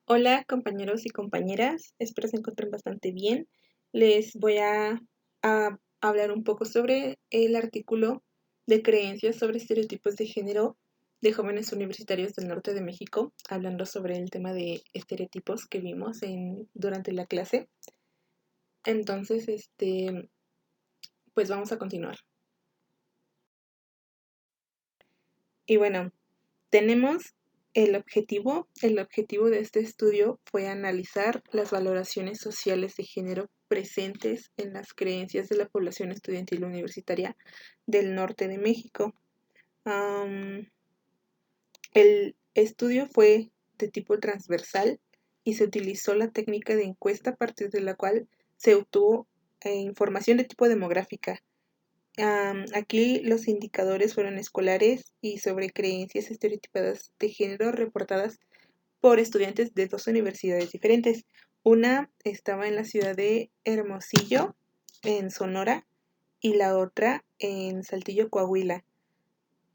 Hola compañeros y compañeras, espero se encuentren bastante bien. Les voy a hablar un poco sobre el artículo de creencias sobre estereotipos de género de jóvenes universitarios del norte de México, hablando sobre el tema de estereotipos que vimos durante la clase. Entonces, pues vamos a continuar. Y bueno, tenemos el objetivo de este estudio fue analizar las valoraciones sociales de género presentes en las creencias de la población estudiantil universitaria del norte de México. El estudio fue de tipo transversal y se utilizó la técnica de encuesta a partir de la cual se obtuvo información de tipo demográfica. Aquí los indicadores fueron escolares y sobre creencias estereotipadas de género reportadas por estudiantes de dos universidades diferentes. Una estaba en la ciudad de Hermosillo, en Sonora, y la otra en Saltillo, Coahuila.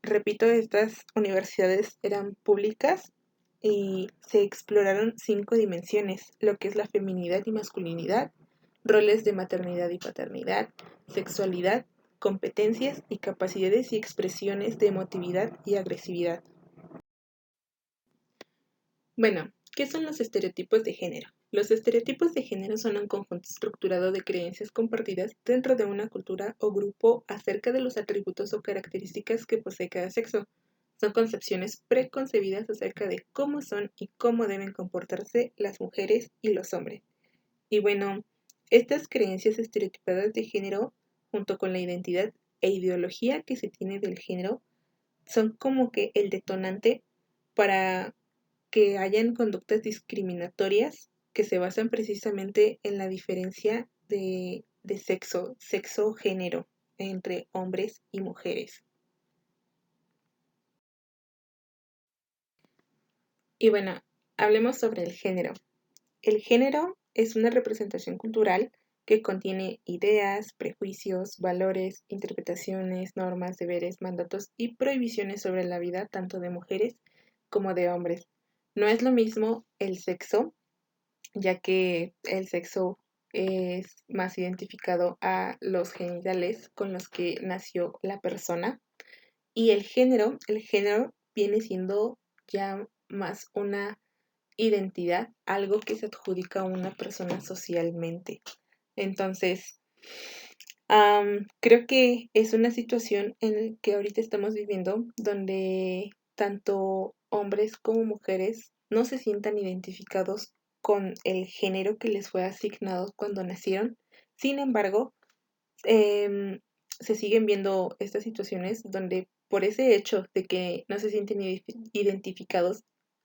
Repito, estas universidades eran públicas y se exploraron 5 dimensiones, lo que es la feminidad y masculinidad, roles de maternidad y paternidad, sexualidad, competencias y capacidades y expresiones de emotividad y agresividad. Bueno, ¿qué son los estereotipos de género? Los estereotipos de género son un conjunto estructurado de creencias compartidas dentro de una cultura o grupo acerca de los atributos o características que posee cada sexo. Son concepciones preconcebidas acerca de cómo son y cómo deben comportarse las mujeres y los hombres. Y bueno, estas creencias estereotipadas de género, junto con la identidad e ideología que se tiene del género, son como que el detonante para que hayan conductas discriminatorias que se basan precisamente en la diferencia de sexo-género entre hombres y mujeres. Y bueno, hablemos sobre el género. El género es una representación cultural que contiene ideas, prejuicios, valores, interpretaciones, normas, deberes, mandatos y prohibiciones sobre la vida tanto de mujeres como de hombres. No es lo mismo el sexo, ya que el sexo es más identificado a los genitales con los que nació la persona. Y el género viene siendo ya más una identidad, algo que se adjudica a una persona socialmente. Entonces, creo que es una situación en la que ahorita estamos viviendo donde tanto hombres como mujeres no se sientan identificados con el género que les fue asignado cuando nacieron. Sin embargo, em, se siguen viendo estas situaciones donde por ese hecho de que no se sienten identificados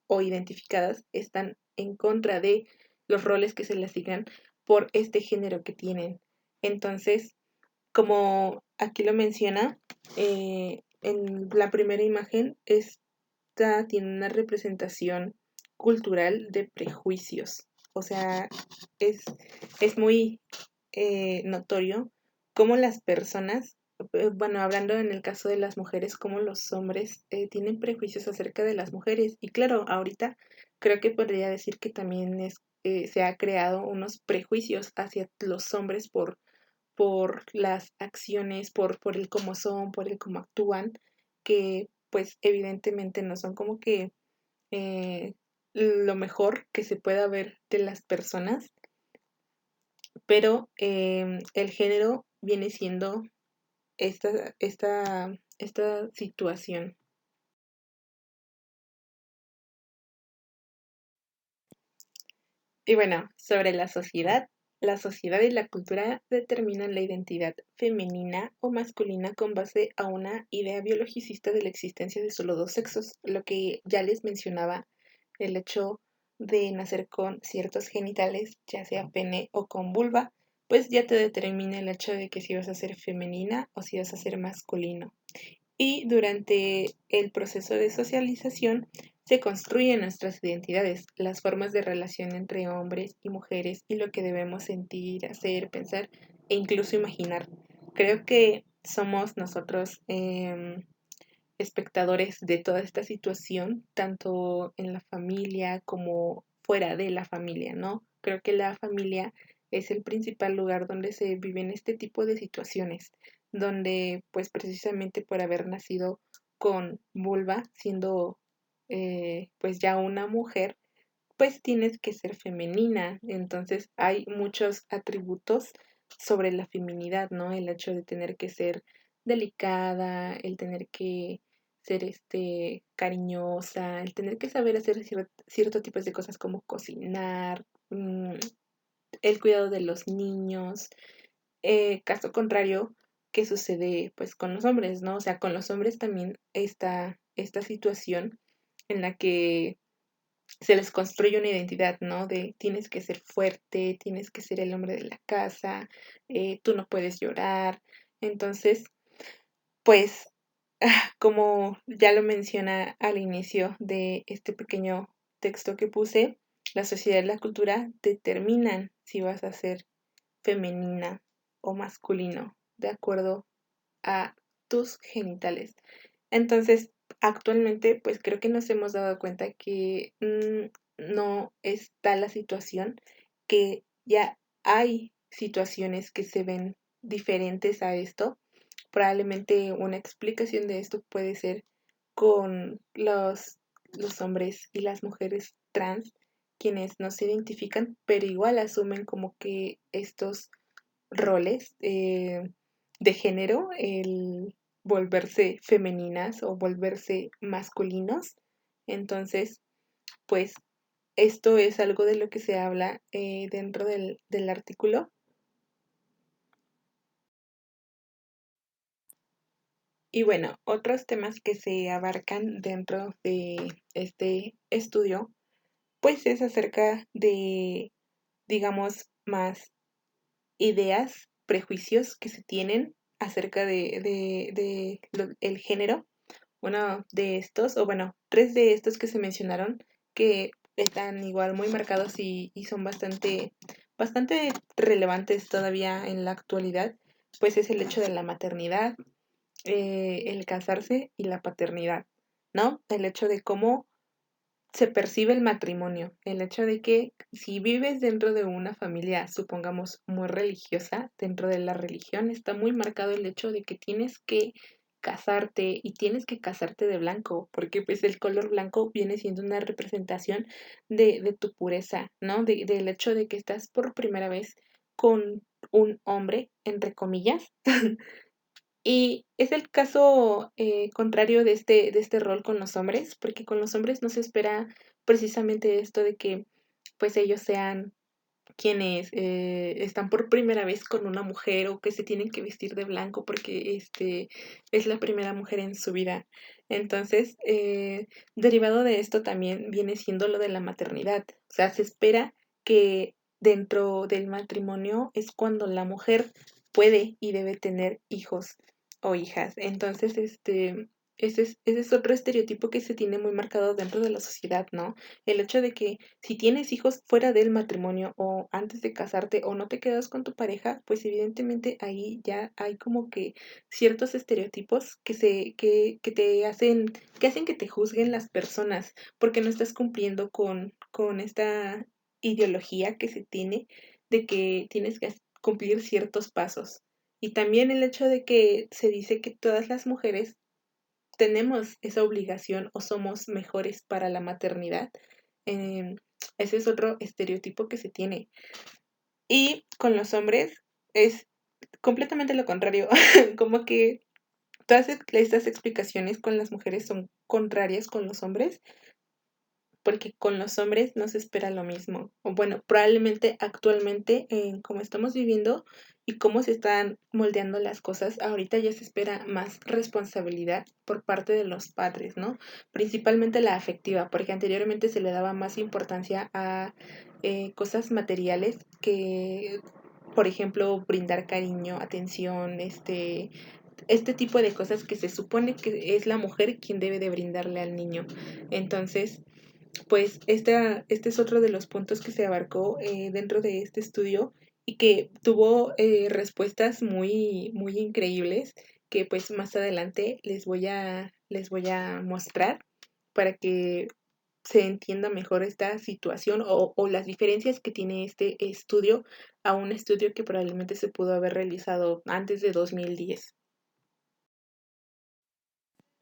o identificadas, están en contra de los roles que se les asignan por este género que tienen. Entonces, como aquí lo menciona, en la primera imagen, esta tiene una representación cultural de prejuicios. O sea, es, es muy notorio cómo las personas, bueno, hablando en el caso de las mujeres, cómo los hombres tienen prejuicios acerca de las mujeres. Y claro, ahorita creo que podría decir que también se ha creado unos prejuicios hacia los hombres por las acciones, por el cómo son, por el cómo actúan, que pues evidentemente no son como que eh, lo mejor que se pueda ver de las personas, pero el género viene siendo esta situación. Y bueno, sobre la sociedad y la cultura determinan la identidad femenina o masculina con base a una idea biologicista de la existencia de solo dos sexos, lo que ya les mencionaba, el hecho de nacer con ciertos genitales, ya sea pene o con vulva, pues ya te determina el hecho de que si vas a ser femenina o si vas a ser masculino. Y durante el proceso de socialización se construyen nuestras identidades, las formas de relación entre hombres y mujeres y lo que debemos sentir, hacer, pensar e incluso imaginar. Creo que somos nosotros espectadores de toda esta situación, tanto en la familia como fuera de la familia, ¿no? Creo que la familia es el principal lugar donde se viven este tipo de situaciones, donde pues precisamente por haber nacido con vulva, siendo pues ya una mujer, pues tienes que ser femenina. Entonces hay muchos atributos sobre la feminidad, ¿no? El hecho de tener que ser delicada, el tener que ser cariñosa, el tener que saber hacer cierto tipos de cosas como cocinar, el cuidado de los niños. Caso contrario, ¿qué sucede pues con los hombres, ¿no? O sea, con los hombres también está esta situación en la que se les construye una identidad, ¿no? De tienes que ser fuerte, tienes que ser el hombre de la casa, tú no puedes llorar. Entonces, pues, como ya lo menciona al inicio de este pequeño texto que puse, la sociedad y la cultura determinan si vas a ser femenina o masculino de acuerdo a tus genitales. Entonces, actualmente, pues creo que nos hemos dado cuenta que no está la situación, que ya hay situaciones que se ven diferentes a esto. Probablemente una explicación de esto puede ser con los hombres y las mujeres trans, quienes no se identifican, pero igual asumen como que estos roles de género, el volverse femeninas o volverse masculinos. Entonces, pues esto es algo de lo que se habla dentro del artículo. Y bueno, otros temas que se abarcan dentro de este estudio, pues es acerca de, digamos, más ideas, prejuicios que se tienen acerca el género. Uno de estos, o bueno, tres de estos que se mencionaron, que están igual muy marcados y son bastante relevantes todavía en la actualidad, pues es el hecho de la maternidad, el casarse y la paternidad, ¿no? El hecho de cómo se percibe el matrimonio, el hecho de que si vives dentro de una familia, supongamos, muy religiosa, dentro de la religión está muy marcado el hecho de que tienes que casarte y tienes que casarte de blanco, porque pues el color blanco viene siendo una representación de tu pureza, ¿no? Del hecho de que estás por primera vez con un hombre, entre comillas. Y es el caso contrario de este rol con los hombres, porque con los hombres no se espera precisamente esto de que pues ellos sean quienes están por primera vez con una mujer o que se tienen que vestir de blanco porque es la primera mujer en su vida. Entonces, derivado de esto también viene siendo lo de la maternidad. O sea, se espera que dentro del matrimonio es cuando la mujer puede y debe tener hijos o hijas. Entonces, ese es otro estereotipo que se tiene muy marcado dentro de la sociedad, ¿no? El hecho de que si tienes hijos fuera del matrimonio o antes de casarte o no te quedas con tu pareja, pues evidentemente ahí ya hay como que ciertos estereotipos que hacen que te juzguen las personas, porque no estás cumpliendo con esta ideología que se tiene de que tienes que cumplir ciertos pasos. Y también el hecho de que se dice que todas las mujeres tenemos esa obligación o somos mejores para la maternidad. Em, Ese es otro estereotipo que se tiene. Y con los hombres es completamente lo contrario, como que todas estas explicaciones con las mujeres son contrarias con los hombres, porque con los hombres no se espera lo mismo. O bueno, probablemente actualmente, en cómo estamos viviendo y cómo se están moldeando las cosas, ahorita ya se espera más responsabilidad por parte de los padres, ¿no? Principalmente la afectiva, porque anteriormente se le daba más importancia a cosas materiales que, por ejemplo, brindar cariño, atención, este tipo de cosas que se supone que es la mujer quien debe de brindarle al niño. Entonces, pues este es otro de los puntos que se abarcó dentro de este estudio y que tuvo respuestas muy increíbles que pues más adelante les voy a mostrar para que se entienda mejor esta situación o las diferencias que tiene este estudio a un estudio que probablemente se pudo haber realizado antes de 2010.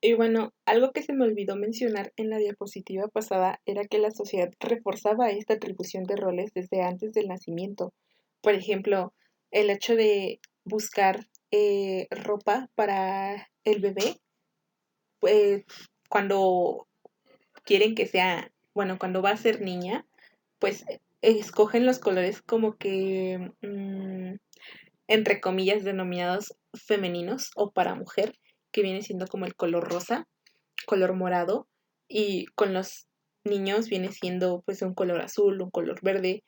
Y bueno, algo que se me olvidó mencionar en la diapositiva pasada era que la sociedad reforzaba esta atribución de roles desde antes del nacimiento. Por ejemplo, el hecho de buscar ropa para el bebé, pues cuando quieren que sea, bueno, cuando va a ser niña, pues escogen los colores como que, entre comillas, denominados femeninos o para mujer, que viene siendo como el color rosa, color morado, y con los niños viene siendo pues un color azul, un color verde.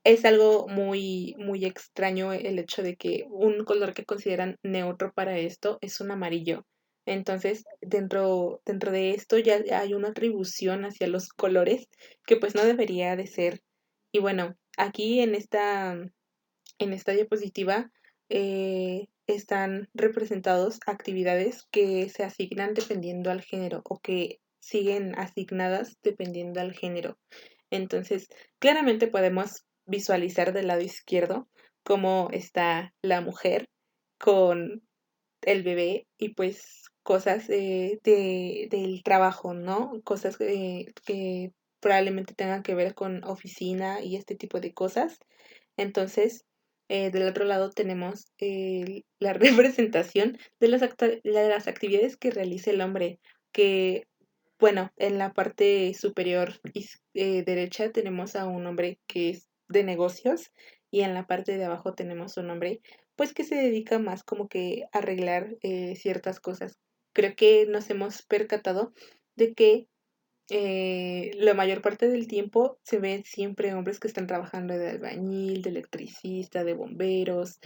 Es algo muy, muy extraño el hecho de que un color que consideran neutro para esto es un amarillo. Entonces, dentro de esto ya hay una atribución hacia los colores que pues no debería de ser. Y bueno, aquí en esta diapositiva están representados actividades que se asignan dependiendo al género o que siguen asignadas dependiendo al género. Entonces, claramente podemos visualizar del lado izquierdo cómo está la mujer con el bebé y pues cosas del trabajo, ¿no? Cosas que probablemente tengan que ver con oficina y este tipo de cosas. Entonces, del otro lado tenemos la representación de de las actividades que realiza el hombre, que, bueno, en la parte superior derecha tenemos a un hombre que es de negocios y en la parte de abajo tenemos un hombre, pues, que se dedica más como que a arreglar ciertas cosas. Creo que nos hemos percatado de que la mayor parte del tiempo se ven siempre hombres que están trabajando de albañil, de electricista, de bomberos,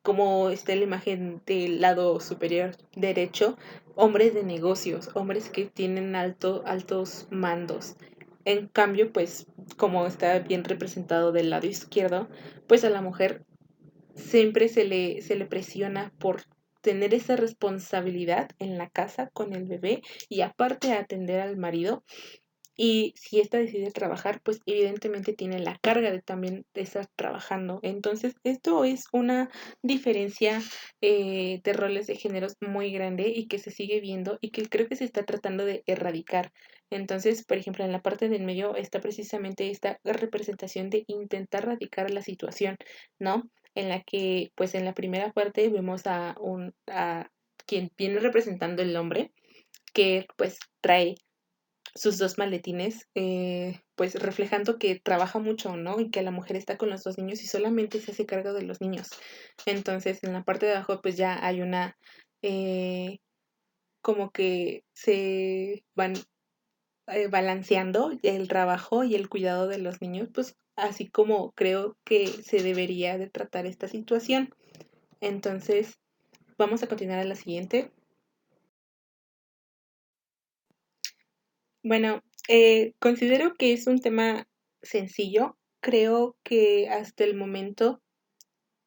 como está la imagen del lado superior derecho, hombres de negocios, hombres que tienen altos mandos. En cambio, pues, como está bien representado del lado izquierdo, pues a la mujer siempre se le presiona por tener esa responsabilidad en la casa con el bebé y aparte atender al marido. Y si ésta decide trabajar, pues evidentemente tiene la carga de también de estar trabajando. Entonces, esto es una diferencia de roles de géneros muy grande y que se sigue viendo y que creo que se está tratando de erradicar. Entonces, por ejemplo, en la parte del medio está precisamente esta representación de intentar erradicar la situación, ¿no? En la que, pues en la primera parte vemos a quien viene representando el hombre, que pues trae sus dos maletines, pues reflejando que trabaja mucho, ¿no? Y que la mujer está con los dos niños y solamente se hace cargo de los niños. Entonces, en la parte de abajo, pues ya hay una, como que se van balanceando el trabajo y el cuidado de los niños, pues así como creo que se debería de tratar esta situación. Entonces, vamos a continuar a la siguiente. Bueno, considero que es un tema sencillo. Creo que hasta el momento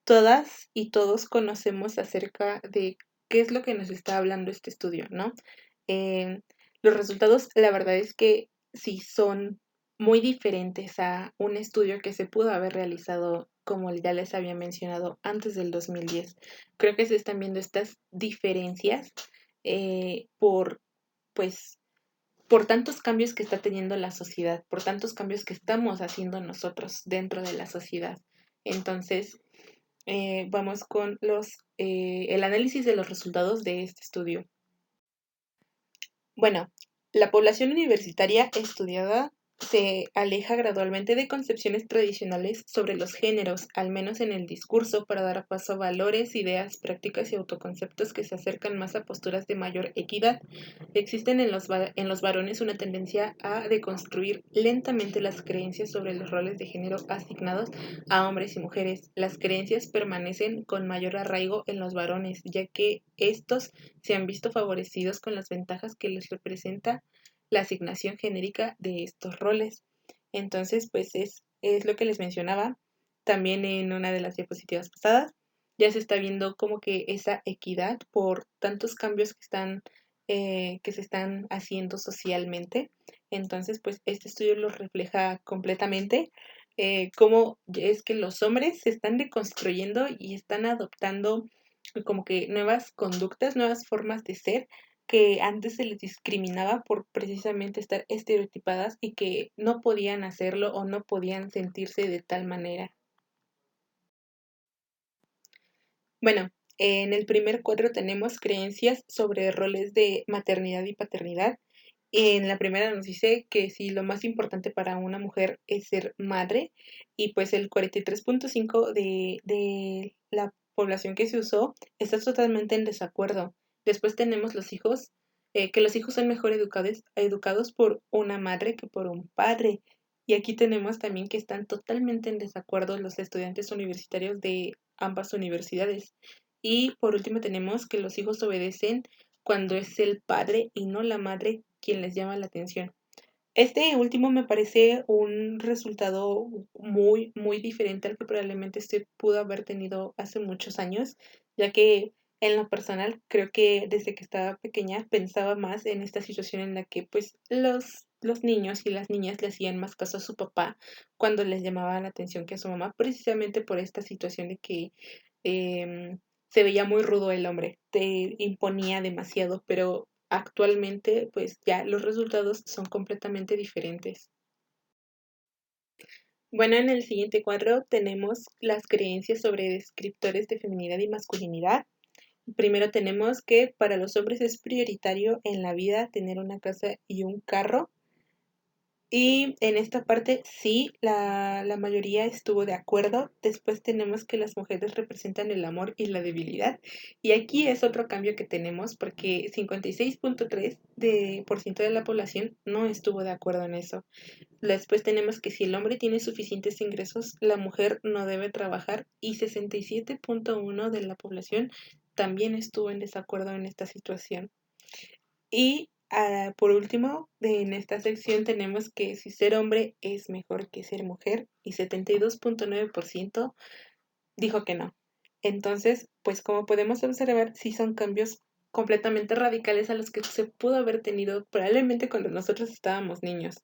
todas y todos conocemos acerca de qué es lo que nos está hablando este estudio, ¿no? Em, los resultados, la verdad es que sí son muy diferentes a un estudio que se pudo haber realizado, como ya les había mencionado, antes del 2010. Creo que se están viendo estas diferencias por, pues, por tantos cambios que está teniendo la sociedad, por tantos cambios que estamos haciendo nosotros dentro de la sociedad. Entonces, vamos con el análisis de los resultados de este estudio. Bueno, la población universitaria estudiada se aleja gradualmente de concepciones tradicionales sobre los géneros, al menos en el discurso, para dar paso a valores, ideas, prácticas y autoconceptos que se acercan más a posturas de mayor equidad. Existen en los varones una tendencia a deconstruir lentamente las creencias sobre los roles de género asignados a hombres y mujeres. Las creencias permanecen con mayor arraigo en los varones, ya que estos se han visto favorecidos con las ventajas que les representa la asignación genérica de estos roles. Entonces, pues es lo que les mencionaba también en una de las diapositivas pasadas. Ya se está viendo como que esa equidad por tantos cambios que se están haciendo socialmente. Entonces, pues este estudio lo refleja completamente, cómo es que los hombres se están deconstruyendo y están adoptando como que nuevas conductas, nuevas formas de ser que antes se les discriminaba por precisamente estar estereotipadas y que no podían hacerlo o no podían sentirse de tal manera. Bueno, en el primer cuadro tenemos creencias sobre roles de maternidad y paternidad. En la primera nos dice que si lo más importante para una mujer es ser madre, y pues el 43.5 de la población que se usó está totalmente en desacuerdo. Después tenemos los hijos, que los hijos son mejor educados por una madre que por un padre. Y aquí tenemos también que están totalmente en desacuerdo los estudiantes universitarios de ambas universidades. Y por último tenemos que los hijos obedecen cuando es el padre y no la madre quien les llama la atención. Este último me parece un resultado muy, muy diferente al que probablemente se pudo haber tenido hace muchos años, ya que en lo personal creo que desde que estaba pequeña pensaba más en esta situación en la que pues los niños y las niñas le hacían más caso a su papá cuando les llamaba la atención que a su mamá, precisamente por esta situación de que se veía muy rudo el hombre, te imponía demasiado, pero actualmente, pues ya los resultados son completamente diferentes. Bueno, en el siguiente cuadro tenemos las creencias sobre descriptores de feminidad y masculinidad. Primero tenemos que para los hombres es prioritario en la vida tener una casa y un carro. Y en esta parte sí, la mayoría estuvo de acuerdo. Después tenemos que las mujeres representan el amor y la debilidad. Y aquí es otro cambio que tenemos porque 56.3% de la población no estuvo de acuerdo en eso. Después tenemos que si el hombre tiene suficientes ingresos, la mujer no debe trabajar y 67.1% de la población también estuvo en desacuerdo en esta situación. Y por último, en esta sección tenemos que si ser hombre es mejor que ser mujer y 72.9% dijo que no. Entonces, pues como podemos observar, sí son cambios completamente radicales a los que se pudo haber tenido probablemente cuando nosotros estábamos niños.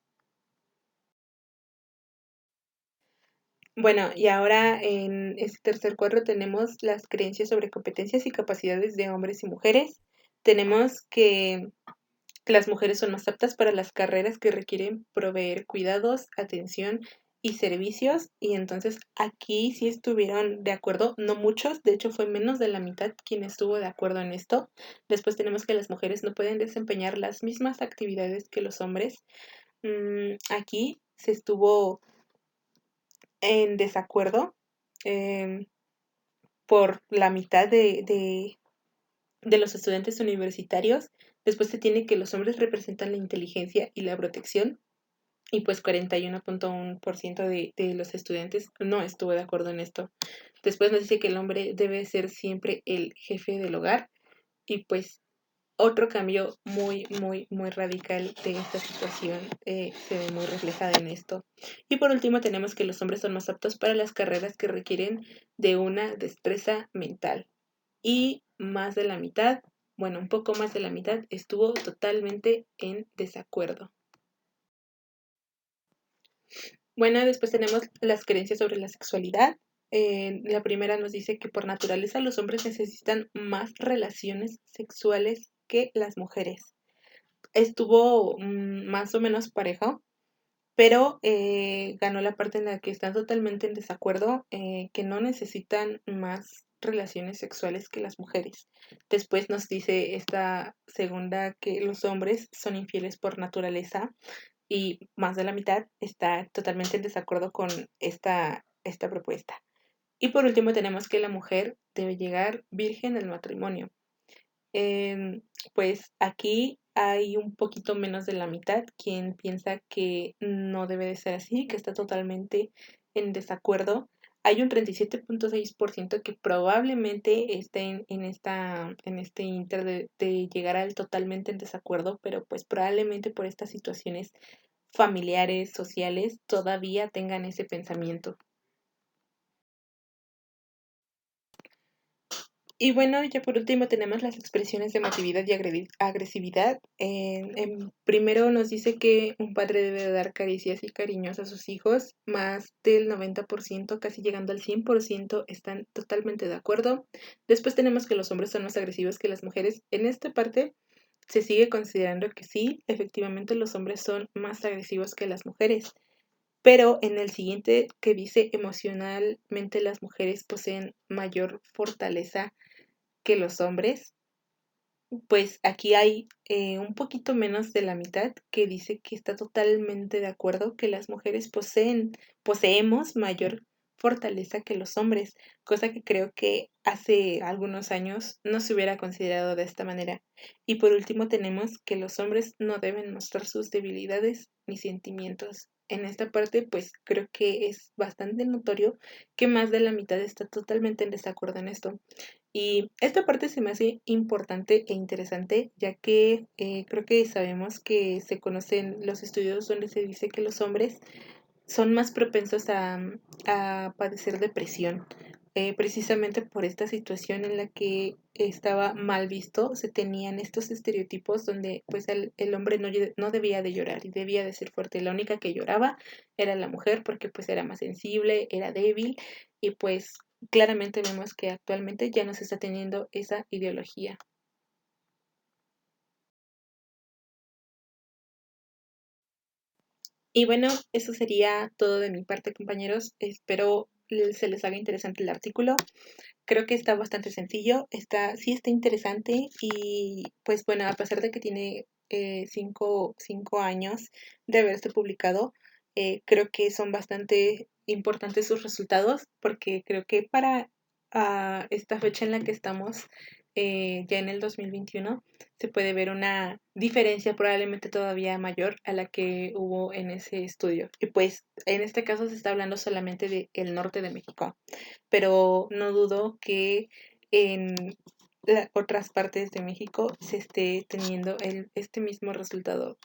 Bueno, y ahora en este tercer cuadro tenemos las creencias sobre competencias y capacidades de hombres y mujeres. Tenemos que las mujeres son más aptas para las carreras que requieren proveer cuidados, atención y servicios. Y entonces aquí sí estuvieron de acuerdo, no muchos, de hecho fue menos de la mitad quien estuvo de acuerdo en esto. Después tenemos que las mujeres no pueden desempeñar las mismas actividades que los hombres. Aquí se estuvo en desacuerdo em, por la mitad de los estudiantes universitarios. Después se tiene que los hombres representan la inteligencia y la protección, y pues 41.1% de los estudiantes no estuvo de acuerdo en esto. Después nos dice que el hombre debe ser siempre el jefe del hogar, y pues otro cambio muy, muy, muy radical de esta situación se ve muy reflejada en esto. Y por último tenemos que los hombres son más aptos para las carreras que requieren de una destreza mental. Y más de la mitad, bueno, un poco más de la mitad estuvo totalmente en desacuerdo. Bueno, después tenemos las creencias sobre la sexualidad. La primera nos dice que por naturaleza los hombres necesitan más relaciones sexuales que las mujeres. Estuvo más o menos parejo, pero ganó la parte en la que están totalmente en desacuerdo, que no necesitan más relaciones sexuales que las mujeres. Después nos dice esta segunda que los hombres son infieles por naturaleza, y más de la mitad está totalmente en desacuerdo con esta propuesta. Y por último tenemos que la mujer debe llegar virgen al matrimonio. Em, pues aquí hay un poquito menos de la mitad quien piensa que no debe de ser así, que está totalmente en desacuerdo. Hay un 37.6% que probablemente esté en este inter de llegar al totalmente en desacuerdo, pero pues probablemente por estas situaciones familiares, sociales, todavía tengan ese pensamiento. Y bueno, ya por último tenemos las expresiones de emotividad y agresividad. Primero nos dice que un padre debe dar caricias y cariños a sus hijos. Más del 90%, casi llegando al 100%, están totalmente de acuerdo. Después tenemos que los hombres son más agresivos que las mujeres. En esta parte se sigue considerando que sí, efectivamente los hombres son más agresivos que las mujeres. Pero en el siguiente que dice emocionalmente las mujeres poseen mayor fortaleza que los hombres, pues aquí hay un poquito menos de la mitad que dice que está totalmente de acuerdo que las mujeres poseemos mayor fortaleza que los hombres, cosa que creo que hace algunos años no se hubiera considerado de esta manera. Y por último tenemos que los hombres no deben mostrar sus debilidades ni sentimientos. En esta parte, pues creo que es bastante notorio que más de la mitad está totalmente en desacuerdo en esto. Y esta parte se me hace importante e interesante, ya que creo que sabemos que se conocen los estudios donde se dice que los hombres son más propensos a padecer depresión, precisamente por esta situación en la que estaba mal visto, se tenían estos estereotipos donde pues el hombre no debía de llorar y debía de ser fuerte. La única que lloraba era la mujer porque pues era más sensible, era débil y pues claramente vemos que actualmente ya no se está teniendo esa ideología. Y bueno, eso sería todo de mi parte, compañeros. Espero se les haga interesante el artículo. Creo que está bastante sencillo, sí está interesante y pues bueno, a pesar de que tiene 5 años de haberse publicado, creo que son bastante importantes sus resultados porque creo que para esta fecha en la que estamos, ya en el 2021, se puede ver una diferencia probablemente todavía mayor a la que hubo en ese estudio. Y pues en este caso se está hablando solamente del norte de México, pero no dudo que en otras partes de México se esté teniendo este mismo resultado.